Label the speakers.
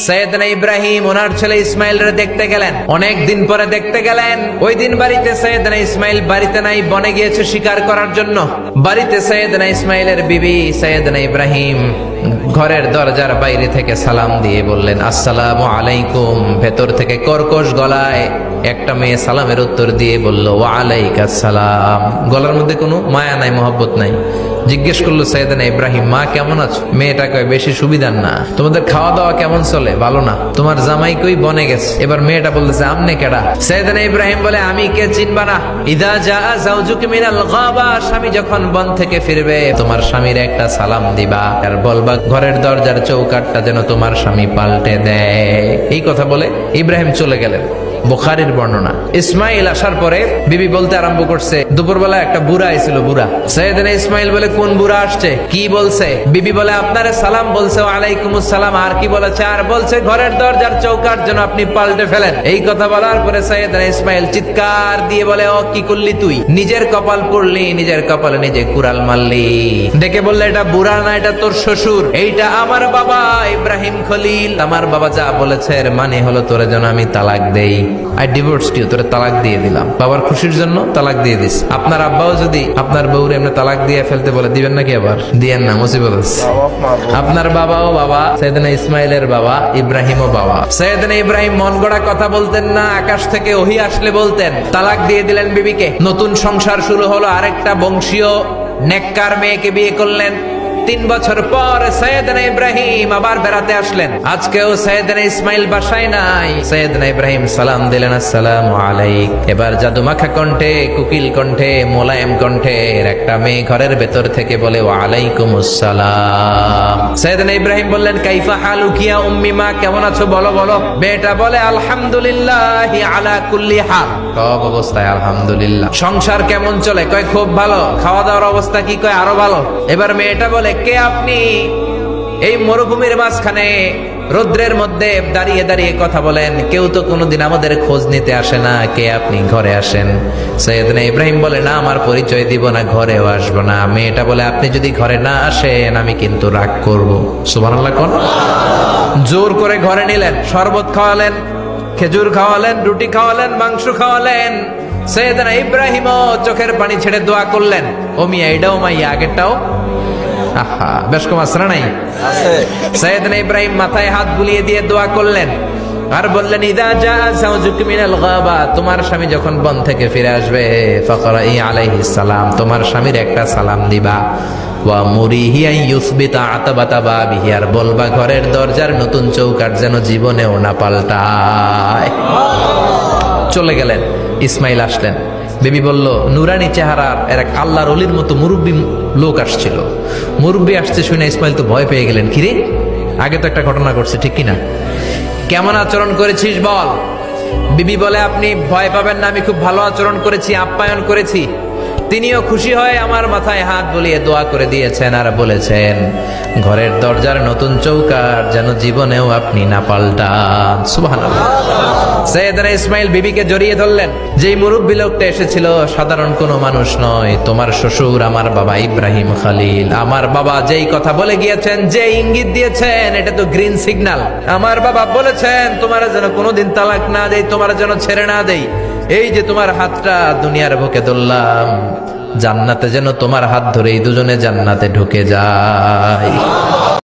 Speaker 1: সৈয়দনা ইব্রাহিম ওনার ছেলে ইসমাইলরে দেখতে গেলেন, অনেক দিন পরে দেখতে গেলেন। ওই দিন বাড়িতে সৈয়দনা ইসমাইল বাড়িতে নাই, বনে গিয়েছে শিকার করার জন্য। বাড়িতে সৈয়দনা ইসমাইলের বিবি সৈয়দনা ইব্রাহিম ঘরের দরজার বাইরে থেকে সালাম দিয়ে বললেন, আসসালামু আলাইকুম। ভেতর থেকে কর্কশ গলায় একটা মেয়ে সালামের উত্তর দিয়ে বলল, ওয়া আলাইকাস সালাম। গলার মধ্যে কোনো মায়া নাই, মহব্বত নাই। জিজ্ঞেস করলো সৈয়দনা ইব্রাহিম, মা কেমন আছো? মেয়েটা কয়, বেশি সুবিধার না। তোমাদের খাওয়া দাওয়া কেমন চলে? ভালো না। তোমার জামাই কই? বনে গেছে। এবার মেয়েটা বলতেছে, আমনে কেডা? সৈয়দনা ইব্রাহিম বলে, আমি কে চিনবা না? ইদা জা যাওজুকি মিনাল গাবা, স্বামী যখন বন থেকে ফিরবে তোমার স্বামীর একটা সালাম দিবা আর বলবা ঘরের দরজার চৌকাঠটা যেন তোমার স্বামী পাল্টে দেয়। এই কথা বলে ইব্রাহিম চলে গেলেন। বুখারীর বর্ণনা। ইসমাইল আসার পরে বিবি বলতে আরম্ভ করছে, দুপুরবেলা একটা বুড়া আইছিল। বুড়া সৈয়দনা ইসমাইল বলে, কোন বুড়া আসছে? কি বলছে? বিবি বলে, আপনারে সালাম বলছে। ওয়ালাইকুমুস সালাম। আর কি বলেছে? আর বলছে ঘরের দরজার চৌকাঠ যেন আপনি পাল্টে ফেলেন। এই কথা বলার পরে সৈয়দনা ইসমাইল চিৎকার দিয়ে বলে, ও কি করলি তুই? নিজের কপাল পড়লি, নিজের কপালে নিজে কুড়াল মারলি। ডেকে বললে, এটা বুড়া না, এটা তোর শ্বশুর। এইটা আমার বাবা ইব্রাহিম খলিল। আমার বাবা যা বলেছে এর মানে হলো তোরে যেন আমি তালাক দেই। আই ডিভোর্সড ইউ, তোরে তালাক দিয়ে দিলাম। বাবার খুশির জন্য তালাক দিয়ে দিস। আপনার আব্বাও যদি আপনার বউরে এমনি তালাক দিয়ে ফেলতে বলে, দিবেন নাকি? আবার দিয়েন না, মুসিবত আছে। আপনার বাবাও বাবা, সৈয়দনা ইসমাইলের বাবা, ইব্রাহিমও বাবা। সৈয়দনা ইব্রাহিম মন গড়া কথা বলতেন না, আকাশ থেকে ওহী আসলে বলতেন। তালাক দিয়ে দিলেন বিবিকে। নতুন সংসার শুরু হলো। আরেকটা বংশীয় নেককার মেয়েকে বিয়ে করলেন। 3 বছর পর সৈয়দনা ইব্রাহিম আবার বেড়াতে আসলেন। আজকেও সৈয়দনা ইসমাইল বাসায় নাই। সৈয়দনা ইব্রাহিম সালাম দিলেন, আসসালামু আলাইক। এবার জাদুমাখা কণ্ঠে, কুকিল কণ্ঠে, মোলায়েম কণ্ঠের একটা মেয়ে ঘরের ভেতর থেকে বলে, ওয়া আলাইকুমুস সালাম। সৈয়দনা ইব্রাহিম বললেন, কাইফা হালুকি ইয়া উম্মি, মা কেমন আছো? বলো বলো। মেয়েটা বলে, আলহামদুলিল্লাহি আলা কুল্লি হাল, সব অবস্থায় আলহামদুলিল্লাহ। সংসার কেমন চলে? কয় খুব ভালো। খাওয়া দাওয়ার অবস্থা কি? কয় আরো ভালো। এবার মেয়েটা বলে, কে আপনি? এই মরুভূমির মাঝখানে রৌদ্রের মধ্যে দাঁড়িয়ে দাঁড়িয়ে কথা বলেন, কেউ তো কোনোদিন আমাদের খোঁজ নিতে আসে না। কে আপনি? ঘরে আসেন। সৈয়দনা ইব্রাহিম বলে, না, আমার পরিচয় দিব না, ঘরেও আসবো না। মেয়েটা বলে, আপনি যদি ঘরে না আসেন আমি কিন্তু রাগ করব। সুবহানাল্লাহ কোন। জোর করে ঘরে নিলেন, শরবত খাওয়ালেন, খেজুর খাওয়ালেন, রুটি খাওয়ালেন, মাংস খাওয়ালেন। সৈয়দনা ইব্রাহিমও চোখের পানি ছেড়ে দোয়া করলেন, ও মিয়া, এটাও মাইয়া, আগেরটাও। আহা, বেশ কম আসরা নাই। সৈয়দনা ইব্রাহিম মাথায় হাত বুলিয়ে দিয়ে দোয়া করলেন আর বললেন, ইদা জা যাওজুকি মিনাল গাবা, তোমার স্বামী যখন বন থেকে ফিরে আসবে, ফাকরাই আলাইহিস সালাম, তোমার স্বামীর একটা সালাম দিবা। ওয়া মুরিহি আন ইউসবিতা আতাবাতা বাবিহি, আর বলবা ঘরের দরজার নতুন চৌকাঠ যেন জীবনেও না পাল্টায়। চলে গেলেন। ইসমাইল আসলেন। বেবি বলল, নুরানি চেহারার এক আল্লাহর ওলির মতো মুরব্বী লোক আসছিল। মুরব্বী আসছে শুনে ইসমাইল তো ভয় পেয়ে গেলেন। কিরে, আগে তো একটা ঘটনা ঘটছে, ঠিক কিনা? কেমন আচরণ করেছিস বল। বিবি বলে, আপনি ভয় পাবেন না, আমি খুব ভালো আচরণ করেছি, আপ্যায়ন করেছি। তিনিও খুশি হয়ে আমার মাথায় হাত বুলিয়ে দোয়া করে দিয়েছেন আর বলেছেন, ঘরের দরজার নতুন চৌকাঠ যেন জীবনেও আপনি না পাল্টান। সুবহানাল্লাহ। সৈয়দনা ইসমাইল বিবিকে জড়িয়ে ধরলেন। যেই মুরব্বী লোকটা এসেছিল সাধারণ কোনো মানুষ নয়, তোমার শ্বশুর আমার বাবা ইব্রাহিম খলিল। আমার বাবা যেই কথা বলে গিয়েছেন, যে ইঙ্গিত দিয়েছেন, এটা তো গ্রিন সিগন্যাল। আমার বাবা বলেছেন, তোমার যেন কোনোদিন তালাক না দেই, তোমার যেন ছেড়ে না দেই। এই যে তোমার হাতটা দুনিয়ার বুকে ধরলাম, জান্নাতে যেন তোমার হাত ধরেই দুজনে জান্নাতে ঢুকে যায়।